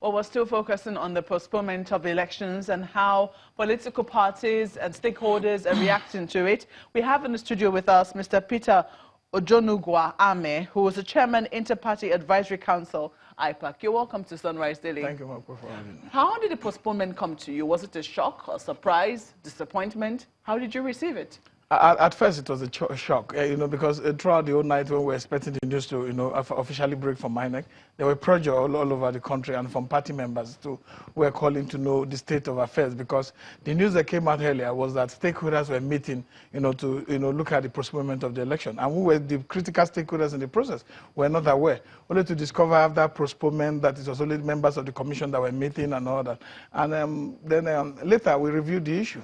Well, we're still focusing on the postponement of elections and how political parties and stakeholders are reacting to it. We have in the studio with us Mr. Peter Ojonugwa Ame, who is the chairman, Inter-Party Advisory Council, IPAC. You're welcome to Sunrise Daily. Thank you, Marco, for having me. How did the postponement come to you? Was it a shock, a surprise, disappointment? How did you receive it? At first, it was a shock, because throughout the whole night when we were expecting the news to, officially break from INEC, there were pressure all over the country and from party members too, who were calling to know the state of affairs, because the news that came out earlier was that stakeholders were meeting, to, look at the postponement of the election. And who were the critical stakeholders in the process were not aware, only to discover after postponement that it was only members of the commission that were meeting and all that. And then later we reviewed the issue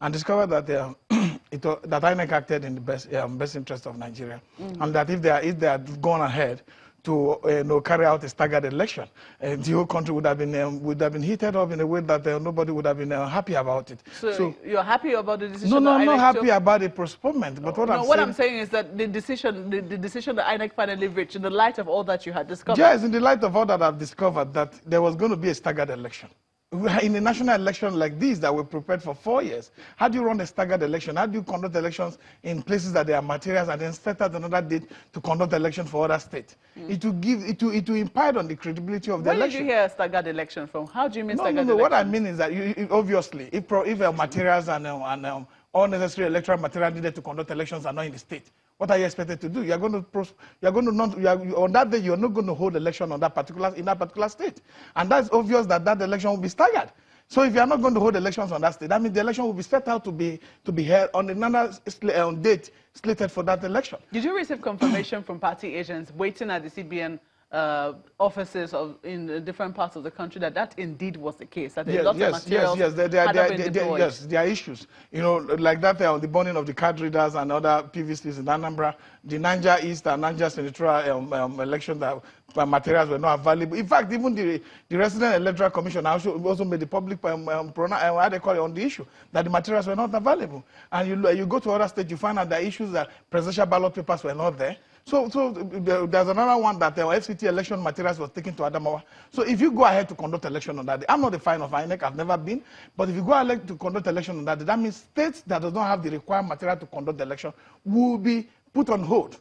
and discovered that that INEC acted in the best interest of Nigeria, and that if they had gone ahead to carry out a staggered election, the whole country would have been heated up in a way that nobody would have been happy about it. So you're happy about the decision? No, I'm not happy about the postponement. But what I'm saying is that the decision that INEC finally reached, in the light of all that you had discovered. Yes, in the light of all that I've discovered, that there was going to be a staggered election. In a national election like this that were prepared for 4 years, how do you run a staggered election? How do you conduct elections in places that there are materials and then set out another date to conduct election for other states? It will impede on the credibility of the election. Where did you hear a staggered election from? How do you mean staggered election? What I mean is that obviously, if materials and all necessary electoral material needed to conduct elections are not in the state, what are you expected to do? On that day, you're not going to hold election in that particular state. And that's obvious that election will be staggered. So if you're not going to hold elections on that state, that means the election will be set out to be held on another date slated for that election. Did you receive confirmation from party agents waiting at the CBN offices in different parts of the country that indeed was the case? That a lot of materials yes, there are issues. Like that the burning of the card readers and other PVCs in Anambra, the Niger East and Niger Senatorial election that materials were not available. In fact, even the Resident Electoral Commission also made the public on the issue that the materials were not available. And you go to other states, you find out the issues that presidential ballot papers were not there. So there's another one that the FCT election materials was taken to Adamawa. So if you go ahead to conduct election on that day, I'm not a fan of INEC, I've never been, but if you go ahead to conduct election on that day, that means states that do not have the required material to conduct the election will be put on hold.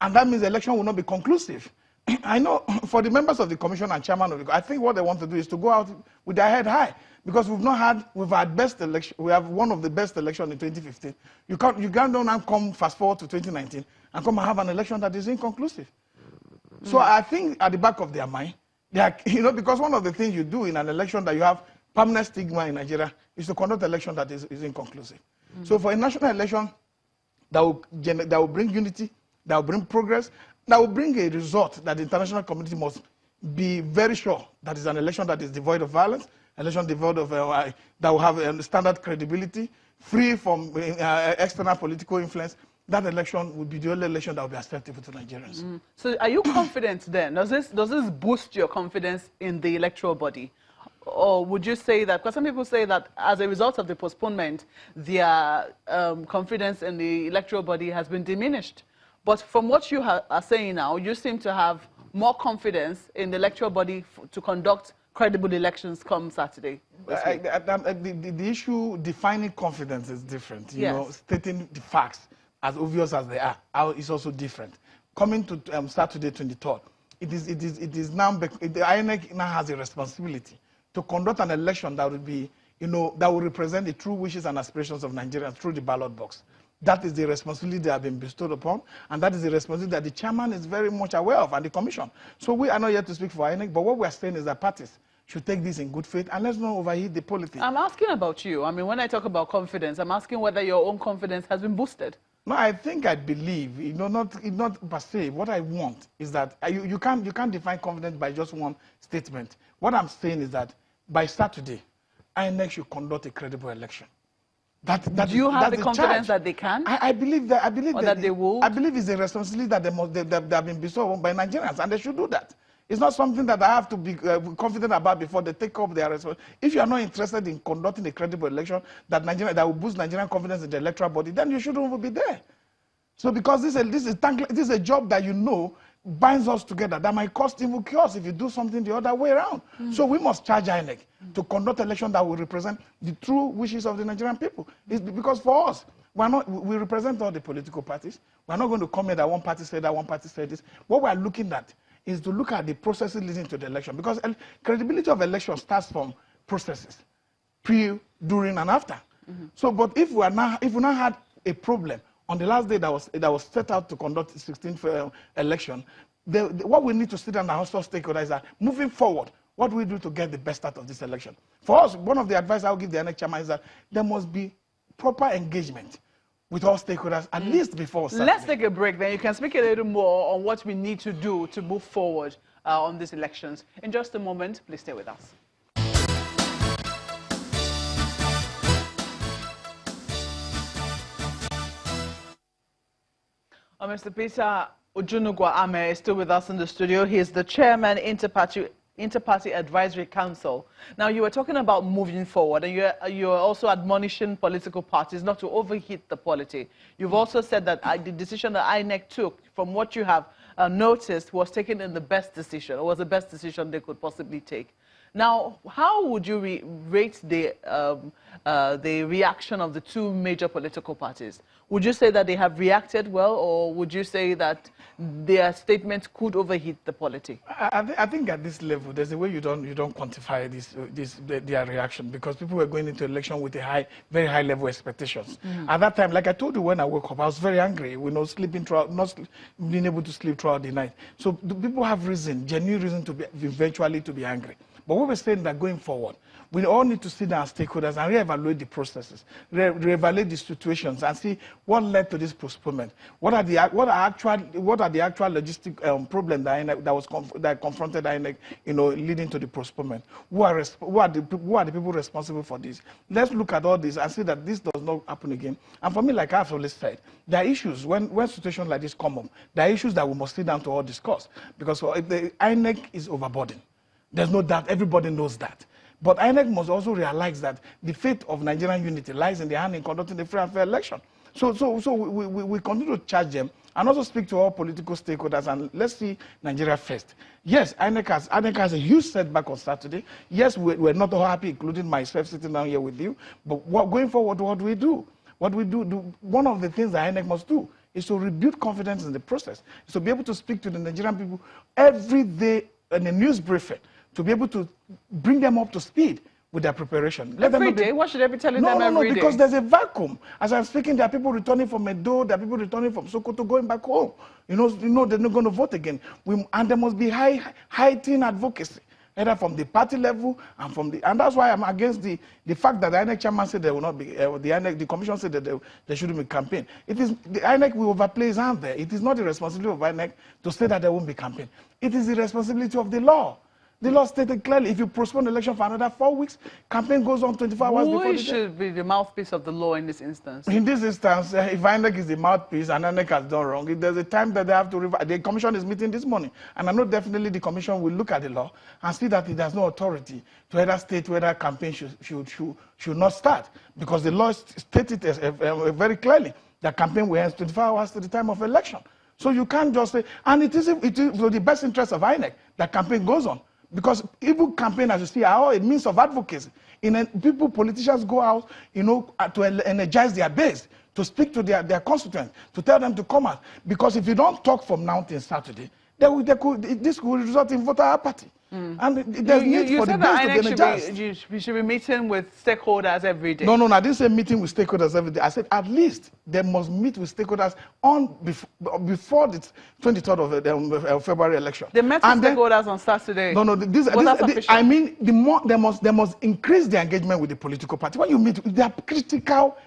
And that means the election will not be conclusive. I know for the members of the commission and chairman of the, I think what they want to do is to go out with their head high, because we've had best election. We have one of the best elections in 2015. You can't now come fast forward to 2019 and come and have an election that is inconclusive. So I think at the back of their mind, they are, because one of the things you do in an election that you have permanent stigma in Nigeria is to conduct an election that is inconclusive. So for a national election that will bring unity, that will bring progress, that will bring a result that the international community must be very sure that is an election that is devoid of violence, election devoid of that will have standard credibility, free from external political influence. That election will be the only election that will be acceptable to Nigerians. So are you confident then? Does this boost your confidence in the electoral body? Or would you say that, because some people say that as a result of the postponement, their confidence in the electoral body has been diminished? But from what you are saying now, you seem to have more confidence in the electoral body to conduct credible elections come Saturday. The issue defining confidence is different. Stating the facts as obvious as they are is also different. Coming to Saturday 23rd, it is now the INEC now has a responsibility to conduct an election that will be, that will represent the true wishes and aspirations of Nigerians through the ballot box. That is the responsibility that has been bestowed upon, and that is the responsibility that the chairman is very much aware of, and the commission. So we are not here to speak for INEC, but what we are saying is that parties should take this in good faith, and let's not overheat the politics. I'm asking about you. I mean, when I talk about confidence, I'm asking whether your own confidence has been boosted. No, I believe, not per se. What I want is that you can't define confidence by just one statement. What I'm saying is that by Saturday, INEC should conduct a credible election. Do you have the confidence that they can? I believe that. That they will. I believe it's a responsibility that they have been bestowed by Nigerians, and they should do that. It's not something that I have to be confident about before they take up their responsibility. If you are not interested in conducting a credible election that will boost Nigerian confidence in the electoral body, then you shouldn't be there. So because this is a job that binds us together that might cause evil chaos if you do something the other way around. So we must charge INEC to conduct election that will represent the true wishes of the Nigerian people. It's because for us, we represent all the political parties. We're not going to comment that one party said that, one party said this. What we're looking at is to look at the processes leading to the election, because credibility of election starts from processes, pre, during, and after. So, but if we now had a problem on the last day that was set out to conduct the 16th election, what we need to sit down and also stakeholders is that moving forward, what do we do to get the best out of this election? For us, one of the advice I'll give the INEC chairman is that there must be proper engagement with all stakeholders, at least before Saturday. Let's take a break, then you can speak a little more on what we need to do to move forward on these elections. In just a moment, please stay with us. Mr. Peter Ojunugwa Ame is still with us in the studio. He is the chairman, Interparty Advisory Council. Now, you were talking about moving forward, and you're also admonishing political parties not to overheat the polity. You've also said that the decision that INEC took, from what you have noticed, was taken in the best decision, or was the best decision they could possibly take. Now, how would you rate the reaction of the two major political parties? Would you say that they have reacted well, or would you say that their statements could overheat the polity? I think at this level, there's a way you don't quantify their reaction, because people were going into election with very high level expectations. At that time, like I told you when I woke up, I was very angry. Not being able to sleep throughout the night. So the people have genuine reason eventually to be angry. But we were saying that going forward, we all need to sit down as stakeholders and reevaluate the processes, reevaluate the situations, and see what led to this postponement. What are the actual logistic problems that confronted INEC, leading to the postponement? Who are the people responsible for this? Let's look at all this and see that this does not happen again. And for me, like I've always said, there are issues when situations like this come up. There are issues that we must sit down to all discuss, because if the INEC is overburdened, there's no doubt, everybody knows that. But INEC must also realize that the fate of Nigerian unity lies in the hand in conducting a free and fair election. So we continue to charge them and also speak to all political stakeholders, and let's see Nigeria first. Yes, INEC has a huge setback on Saturday. Yes, we're not all happy, including myself sitting down here with you. But going forward, what do we do? One of the things that INEC must do is to rebuild confidence in the process, is to be able to speak to the Nigerian people every day in a news briefing, to be able to bring them up to speed with their prepreration. Every day? What should I be telling them every day? No, because there's a vacuum. As I'm speaking, there are people returning from Edo, there are people returning from Sokoto, going back home. They're not going to vote again. And there must be heightened advocacy, either from the party level and that's why I'm against the fact that the INEC chairman said there will not be, the commission said that there shouldn't be campaign. It is, the INEC will overplay his hand there. It is not the responsibility of INEC to say that there won't be campaign. It is the responsibility of the law. The law stated clearly, if you postpone the election for another 4 weeks, campaign goes on 24 hours before the day. Who should be the mouthpiece of the law in this instance? In this instance, if INEC is the mouthpiece and INEC has done wrong, if there's a time that they have to revise, the commission is meeting this morning, and I know definitely the commission will look at the law and see that it has no authority to either state whether campaign should not start, because the law stated very clearly that campaign will end 24 hours to the time of election. So you can't just say, and it is for the best interest of INEC that campaign goes on. Because even campaign, as you see, are all a means of advocacy. Politicians go out, to energize their base, to speak to their constituents, to tell them to come out. Because if you don't talk from now till Saturday, this could result in voter apathy. And there's need for the base to be energized. We should be meeting with stakeholders every day. No, I didn't say meeting with stakeholders every day. I said at least they must meet with stakeholders before the 23rd of February election. They met with stakeholders on Saturday. I mean, they must increase their engagement with the political party. When you meet, they are critical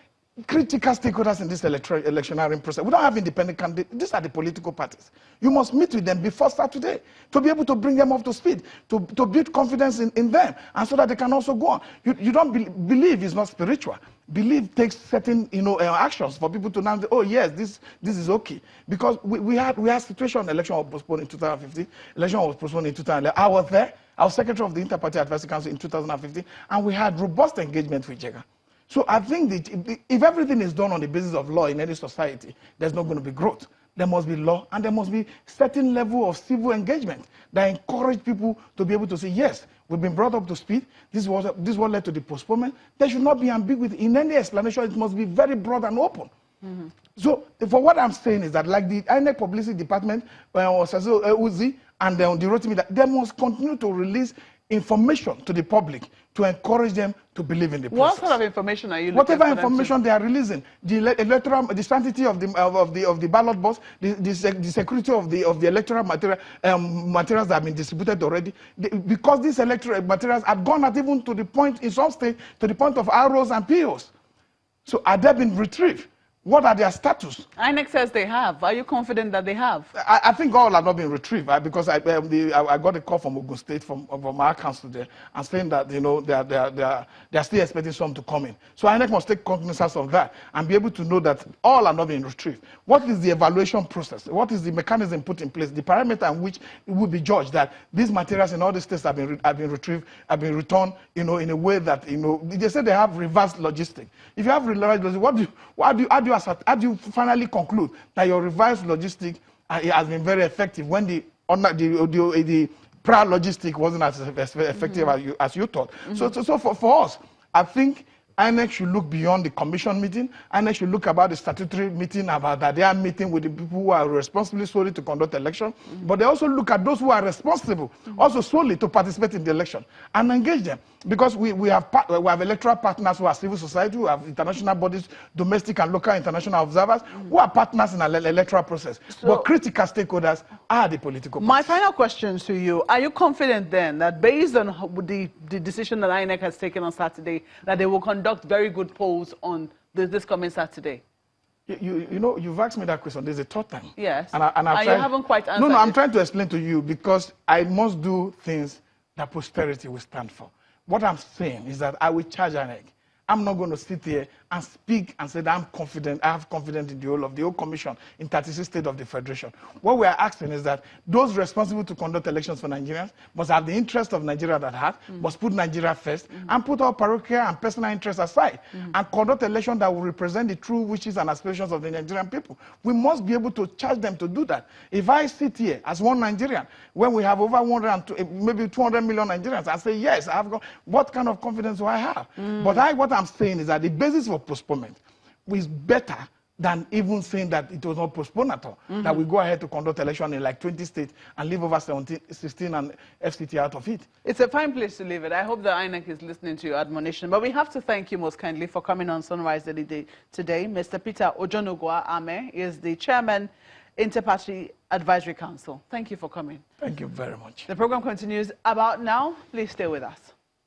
stakeholders in this electionary process. We don't have independent candidates. These are the political parties. You must meet with them before Saturday to be able to bring them up to speed, to build confidence in them, and so that they can also go on. You don't believe is not spiritual. Belief takes certain actions for people to now say, oh yes, this is okay. Because we had situation, election was postponed in 2015, election was postponed in 2011. I was there. I was secretary of the Interparty Advisory Council in 2015, and we had robust engagement with JEGA. So I think that if everything is done on the basis of law in any society, there's not going to be growth. there must be law, and there must be certain level of civil engagement that encourage people to be able to say, yes, we've been brought up to speed. This is what led to the postponement. There should not be ambiguity in any explanation. It must be very broad and open. Mm-hmm. So, for what I'm saying is that, like the INEC Publicity Department, Uzi, and the Rotimi, they must continue to release information to the public to encourage them to believe in the process. What sort of information are you looking Whatever information they are releasing, the sanctity of the ballot box, the security of the electoral materials that have been distributed already, because these electoral materials have gone out even to the point, in some states, to the point of ROs and POs. So are they been retrieved? What are their status? INEC says they have. Are you confident that they have? I think all have not been retrieved, because I got a call from Ogun State, from our council there, and saying that, they are still expecting some to come in. So INEC must take cognizance of that and be able to know that all are not being retrieved. What is the evaluation process? What is the mechanism put in place? The parameter in which it will be judged that these materials in all the states have been retrieved, have been returned, in a way that, they say they have reverse logistics. If you have reverse logistics, how do you finally conclude that your revised logistic has been very effective when the prior logistic wasn't as effective as you thought? Mm-hmm. So for us, I think INEC should look beyond the commission meeting. INEC should look about the statutory meeting, about that they are meeting with the people who are responsible solely to conduct election. Mm-hmm. But they also look at those who are responsible also solely to participate in the election and engage them. Because we have electoral partners who are civil society, who have international bodies, domestic and local international observers, who are partners in the electoral process. So, but critical stakeholders are the political parties. My final question to you, are you confident then that based on the decision that INEC has taken on Saturday, that they will conduct very good polls on this coming Saturday? You've asked me that question. There's a third time. Yes. And you haven't quite answered. No, I'm trying to explain to you, because I must do things that posterity will stand for. What I'm saying is that I will charge INEC. I'm not going to sit here and speak and say that I'm confident, I have confidence in the whole commission in 36 states of the Federation. What we are asking is that those responsible to conduct elections for Nigerians must have the interest of Nigeria at heart, must put Nigeria first, and put our parochial and personal interests aside, and conduct elections that will represent the true wishes and aspirations of the Nigerian people. We must be able to charge them to do that. If I sit here as one Nigerian, when we have over 100, maybe 200 million Nigerians, I say, yes, I have got, what kind of confidence do I have? But what I'm saying is that the basis for postponement is better than even saying that it was not postponed at all. That we go ahead to conduct election in like 20 states and leave over 16 and FCT out of it. It's a fine place to leave it. I hope the INEC is listening to your admonition. But we have to thank you most kindly for coming on Sunrise Daily today. Mr. Peter Ojonogwa Ame is the chairman, Interparty Advisory Council. Thank you for coming. Thank you very much. The program continues about now. Please stay with us.